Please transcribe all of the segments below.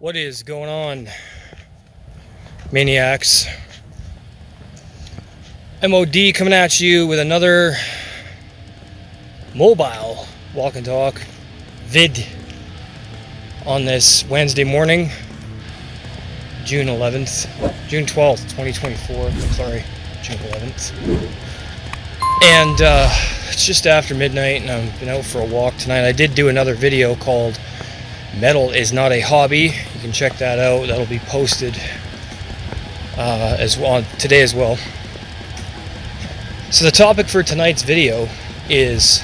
What is going on, maniacs? MOD coming at you with another mobile walk and talk vid on this Wednesday morning, June 12th, 2024. Sorry, June 11th. And it's just after midnight, and I've been out for a walk tonight. I did do another video called Metal is Not a Hobby. You can check that out. That'll be posted as well today as well. So the topic for tonight's video is,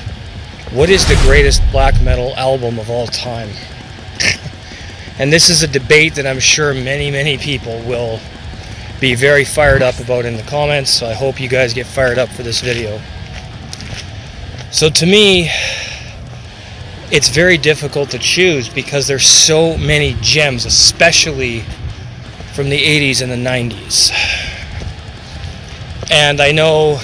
what is the greatest black metal album of all time? And this is a debate that I'm sure many people will be very fired up about in the comments, so I hope you guys get fired up for this video. So to me, it's very difficult to choose because there's so many gems, especially from the 80s and the 90s. And I know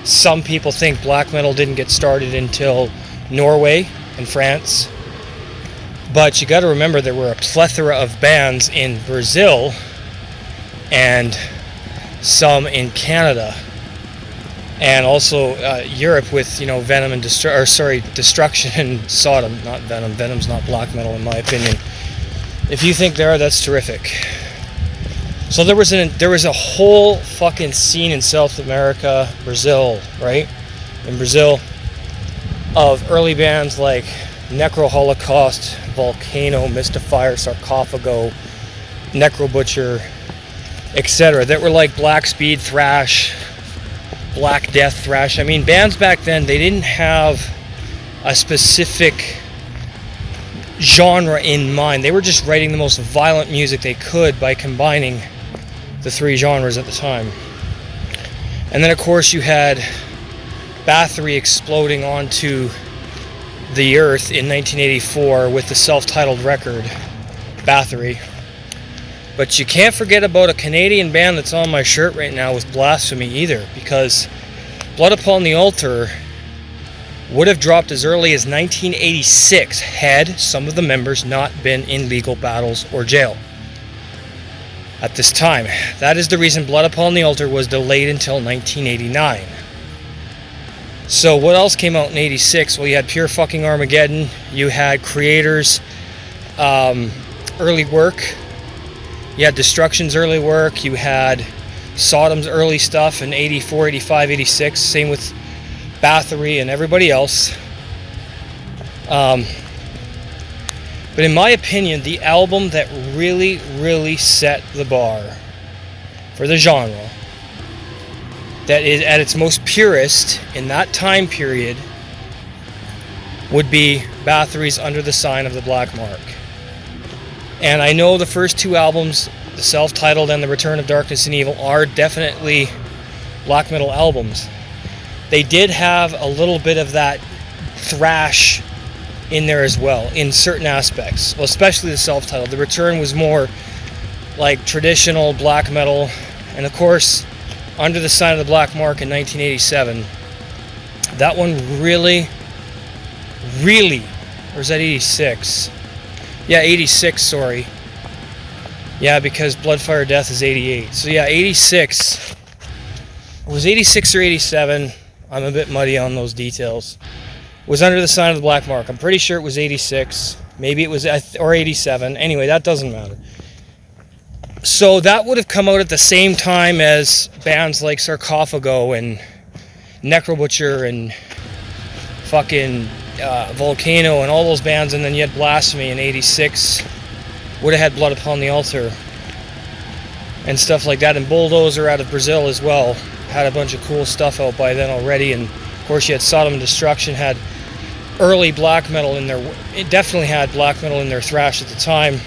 some people think black metal didn't get started until Norway and France, but you got to remember there were a plethora of bands in Brazil and some in Canada, and also Europe with, Venom and Destruction and Sodom. Not Venom. Venom's not black metal in my opinion. If you think they are, that's terrific. So there was a whole fucking scene in South America, Brazil, right? In Brazil, of early bands like Necro Holocaust, Volcano, Mystifier, Sarcophago, Necro Butcher, etc. That were like black speed thrash, Black Death thrash. I mean, bands back then, they didn't have a specific genre in mind. They were just writing the most violent music they could by combining the three genres at the time. And then of course you had Bathory exploding onto the earth in 1984 with the self-titled record Bathory. But you can't forget about a Canadian band that's on my shirt right now with Blasphemy either, because Blood Upon the Altar would have dropped as early as 1986 had some of the members not been in legal battles or jail at this time. That is the reason Blood Upon the Altar was delayed until 1989. So what else came out in 86? Well, you had Pure Fucking Armageddon, you had Creator's early work, you had Destruction's early work, you had Sodom's early stuff in 84, 85, 86, same with Bathory and everybody else. But in my opinion, the album that really set the bar for the genre, that is at its most purest in that time period, would be Bathory's Under the Sign of the Black Mark. And I know the first two albums, the self-titled and the Return of Darkness and Evil, are definitely black metal albums. They did have a little bit of that thrash in there as well, in certain aspects. Well, especially the self-titled. The Return was more like traditional black metal. And of course, Under the Sign of the Black Mark in 1987. That one really, or is that 86? Yeah, 86, sorry. Yeah, because Bloodfire Death is 88. So yeah, 86. It was 86 or 87. I'm a bit muddy on those details. Was Under the Sign of the Black Mark. I'm pretty sure it was 86. Maybe it was, or 87. Anyway, that doesn't matter. So that would have come out at the same time as bands like Sarcophago and Necro Butcher and fucking Volcano and all those bands, and then you had Blasphemy in 86. Would have had Blood Upon the Altar and stuff like that. And Bulldozer out of Brazil as well had a bunch of cool stuff out by then already. And of course you had Sodom and Destruction, had early black metal in their, it definitely had black metal in their thrash at the time.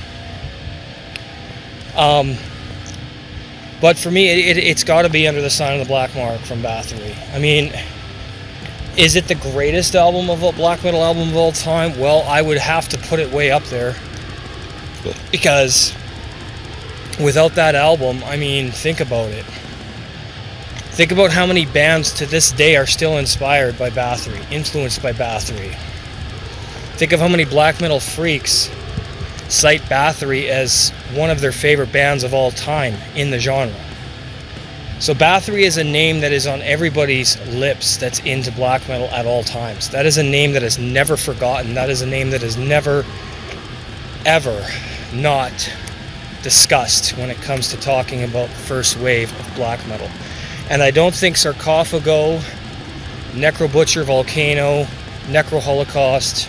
But for me, it's got to be Under the Sign of the Black Mark from Bathory. I mean, is it the greatest album of all, black metal album of all time? Well, I would have to put it way up there, because without that album, I mean, think about it. Think about how many bands to this day are still inspired by Bathory, influenced by Bathory. Think of how many black metal freaks cite Bathory as one of their favorite bands of all time in the genre. So Bathory is a name that is on everybody's lips that's into black metal at all times. That is a name that is never forgotten. That is a name that is never, ever not discussed when it comes to talking about the first wave of black metal. And I don't think Sarcophago, Necrobutcher, Volcano, Necro-Holocaust,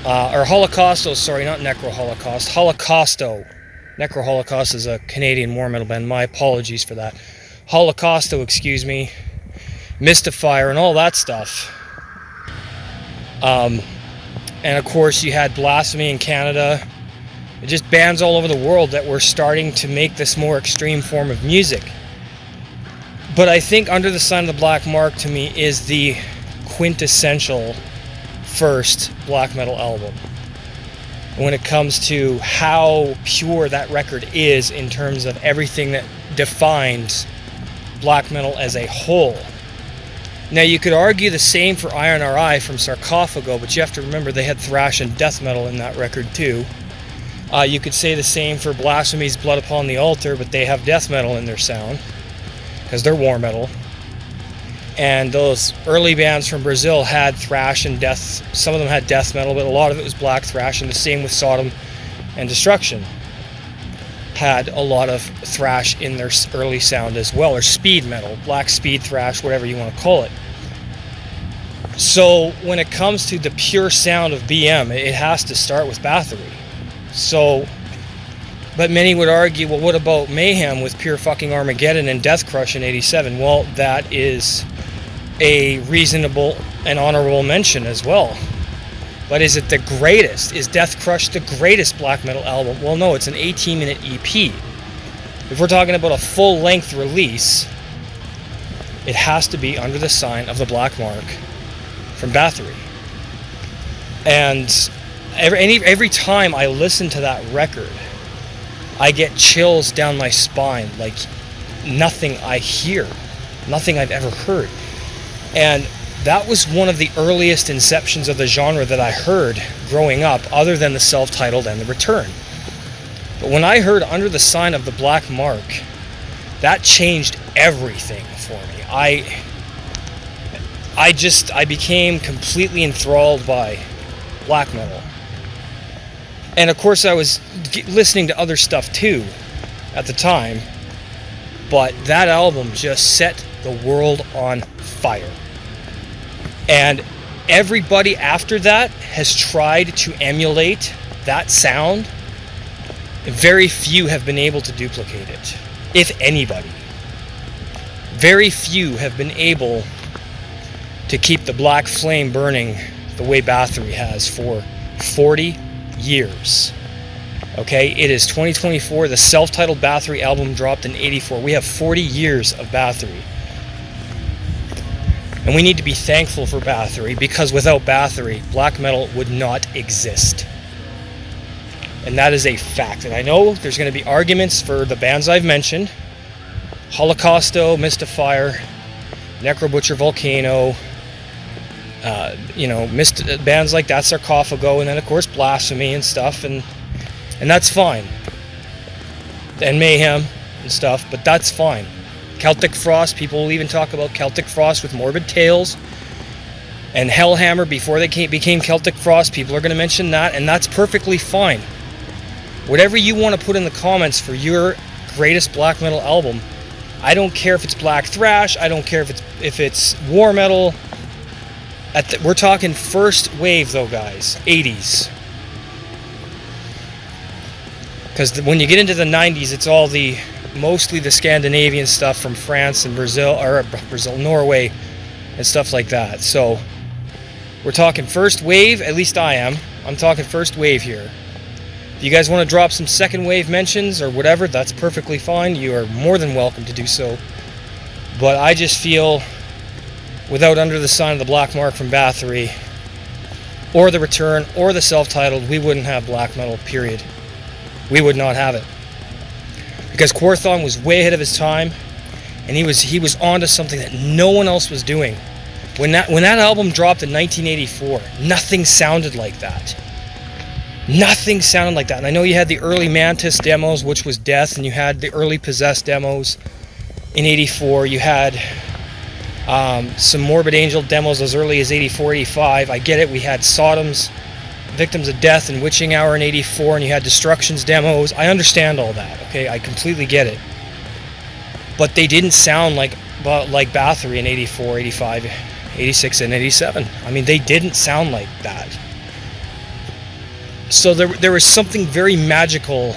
or Holocausto, sorry, not Necro-Holocaust, Holocausto. Necro-Holocaust is a Canadian war metal band. My apologies for that. Holocausto, excuse me. Mystifier and all that stuff. And of course you had Blasphemy in Canada. Just bands all over the world that were starting to make this more extreme form of music. But I think Under the Sign of the Black Mark to me is the quintessential first black metal album when it comes to how pure that record is in terms of everything that defines black metal as a whole. Now you could argue the same for Iron RI from Sarcophago, but you have to remember they had thrash and death metal in that record too. You could say the same for Blasphemy's Blood Upon the Altar, but they have death metal in their sound because they're war metal. And those early bands from Brazil had thrash and death. Some of them had death metal, but a lot of it was black thrash. And the same with Sodom and Destruction. Had a lot of thrash in their early sound as well, or speed metal, black speed thrash, whatever you want to call it. So when it comes to the pure sound of BM, it has to start with Bathory. So, but many would argue, well, what about Mayhem with Pure Fucking Armageddon and Death Crush in '87? Well, that is a reasonable and honorable mention as well. But is it the greatest? Is Death Crush the greatest black metal album? Well, no, it's an 18-minute EP. If we're talking about a full-length release, it has to be Under the Sign of the Black Mark from Bathory. And every time I listen to that record, I get chills down my spine, like nothing I hear, nothing I've ever heard. And that was one of the earliest inceptions of the genre that I heard growing up, other than the self-titled and the Return. But when I heard Under the Sign of the Black Mark, that changed everything for me. I became completely enthralled by black metal. And of course I was listening to other stuff too at the time, but that album just set the world on fire. And everybody after that has tried to emulate that sound. Very few have been able to duplicate it, if anybody. Very few have been able to keep the black flame burning the way Bathory has for 40 years. Okay, it is 2024. The self-titled Bathory album dropped in '84. We have 40 years of Bathory. And we need to be thankful for Bathory, because without Bathory, black metal would not exist. And that is a fact. And I know there's going to be arguments for the bands I've mentioned. Holocausto, Mystifier, Necrobutcher, Volcano, bands like that, Sarcophago, and then of course Blasphemy and stuff, and that's fine. And Mayhem and stuff, but that's fine. Celtic Frost, people will even talk about Celtic Frost with Morbid Tales. And Hellhammer, before they became Celtic Frost, people are going to mention that, and that's perfectly fine. Whatever you want to put in the comments for your greatest black metal album, I don't care if it's black thrash, I don't care if it's war metal. We're talking first wave though, guys, 80s. Because when you get into the 90s, it's all mostly the Scandinavian stuff from France and Norway, and stuff like that. So we're talking first wave, at least I am. I'm talking first wave here. If you guys want to drop some second wave mentions or whatever, that's perfectly fine. You are more than welcome to do so. But I just feel without Under the Sign of the Black Mark from Bathory, or the Return, or the self-titled, we wouldn't have black metal, period. We would not have it. Because Quorthon was way ahead of his time, and he was onto something that no one else was doing. When that album dropped in 1984, nothing sounded like that. Nothing sounded like that. And I know you had the early Mantis demos, which was death, and you had the early Possessed demos in 84. You had some Morbid Angel demos as early as 84, 85. I get it. We had Sodom's Victims of Death and Witching Hour in 84, and you had Destruction's demos. I understand all that, okay? I completely get it. But they didn't sound like Bathory in 84, 85, 86, and 87. I mean, they didn't sound like that. So there was something very magical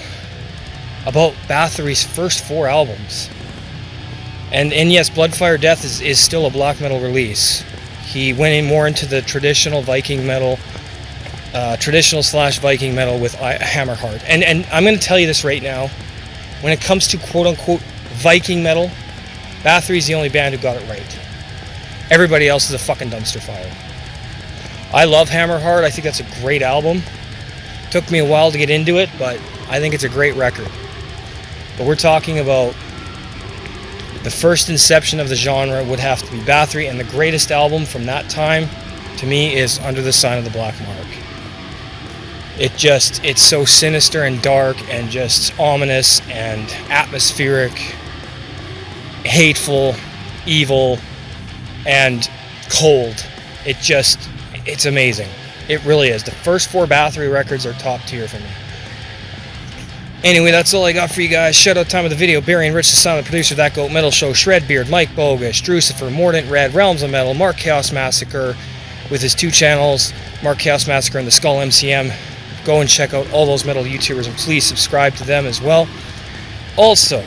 about Bathory's first 4 albums. And yes, Bloodfire Death is still a black metal release. He went in more into the traditional Viking metal, traditional/Viking metal with Hammerheart. And I'm going to tell you this right now. When it comes to quote-unquote Viking metal, Bathory's the only band who got it right. Everybody else is a fucking dumpster fire. I love Hammerheart. I think that's a great album. Took me a while to get into it, but I think it's a great record. But we're talking about the first inception of the genre would have to be Bathory, and the greatest album from that time, to me, is Under the Sign of the Black Mark. It's so sinister and dark and just ominous and atmospheric, hateful, evil, and cold. It's amazing. It really is. The first 4 Bathory records are top tier for me. Anyway, that's all I got for you guys. Shout out time of the video. Barry and Rich, the silent producer of That Goat Metal Show. Shredbeard, Mike Bogus, Drucifer, Mordant Red, Realms of Metal, Mark Chaos Massacre with his 2 channels, Mark Chaos Massacre and the Skull MCM. Go and check out all those metal YouTubers and please subscribe to them as well. Also,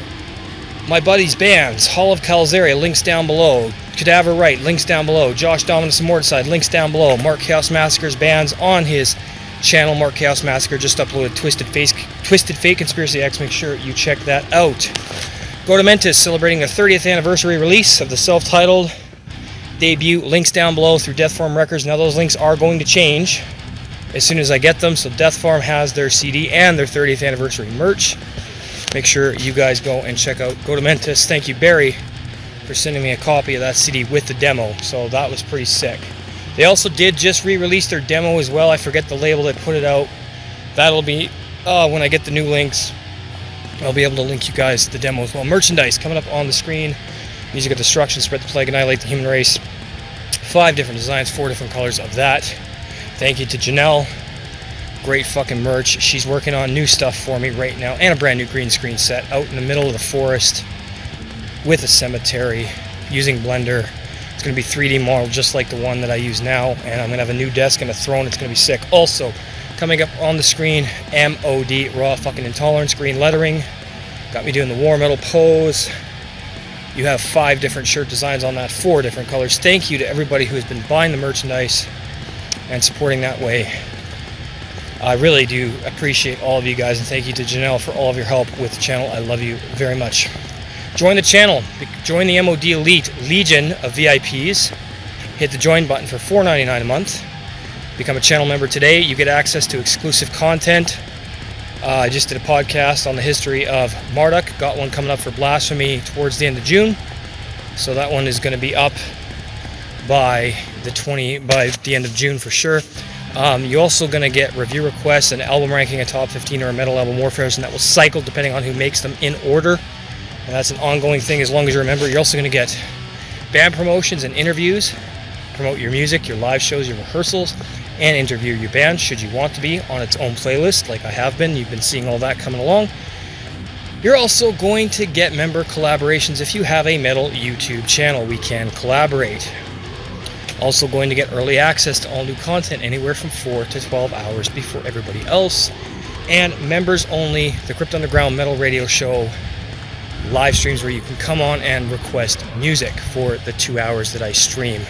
my buddies' bands, Hall of Calzaria, links down below. Cadaver Right, links down below. Josh Dominus and Morticide, links down below. Mark Chaos Massacre's bands on his channel. Mark Chaos Massacre just uploaded Twisted Fate Conspiracy X. Make sure you check that out. GOATAMENTISE celebrating their 30th anniversary release of the self-titled debut. Links down below through Death Farm Records. Now those links are going to change as soon as I get them. So Death Farm has their CD and their 30th anniversary merch. Make sure you guys go and check out GOATAMENTISE. Thank you, Barry, for sending me a copy of that CD with the demo, so that was pretty sick. They also did just re-release their demo as well. I forget the label that put it out. That'll be, when I get the new links, I'll be able to link you guys to the demo as well. Merchandise coming up on the screen. Music of Destruction, Spread the Plague, Annihilate the Human Race. 5 different designs, 4 different colors of that. Thank you to Janelle. Great fucking merch. She's working on new stuff for me right now, and a brand new green screen set out in the middle of the forest with a cemetery using Blender. It's going to be 3D modeled just like the one that I use now, and I'm going to have a new desk and a throne. It's going to be sick. Also, coming up on the screen, MOD, Raw Fucking Intolerance, green lettering. Got me doing the War Metal pose. You have 5 different shirt designs on that, 4 different colors. Thank you to everybody who has been buying the merchandise and supporting that way. I really do appreciate all of you guys, and thank you to Janelle for all of your help with the channel. I love you very much. Join the channel. Join the MOD Elite Legion of VIPs. Hit the join button for $4.99 a month. Become a channel member today. You get access to exclusive content. I just did a podcast on the history of Marduk. Got one coming up for Blasphemy towards the end of June. So that one is going to be up by the end of June for sure. You're also going to get review requests, an album ranking, a top 15, or a metal album warfare, and that will cycle depending on who makes them in order. And that's an ongoing thing as long as you're a member. You're also going to get band promotions and interviews, promote your music, your live shows, your rehearsals, and interview your band should you want to be on its own playlist like I have been. You've been seeing all that coming along. You're also going to get member collaborations. If you have a metal YouTube channel, we can collaborate. Also going to get early access to all new content anywhere from 4 to 12 hours before everybody else. And members only, the Crypt Underground Metal Radio Show live streams where you can come on and request music for the 2 hours that I stream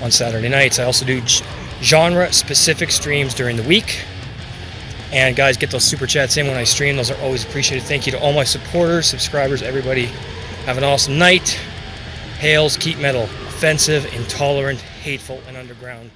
on Saturday nights. I also do genre-specific streams during the week. And guys, get those super chats in when I stream. Those are always appreciated. Thank you to all my supporters, subscribers, everybody. Have an awesome night. Hails, keep metal offensive, intolerant, hateful, and underground.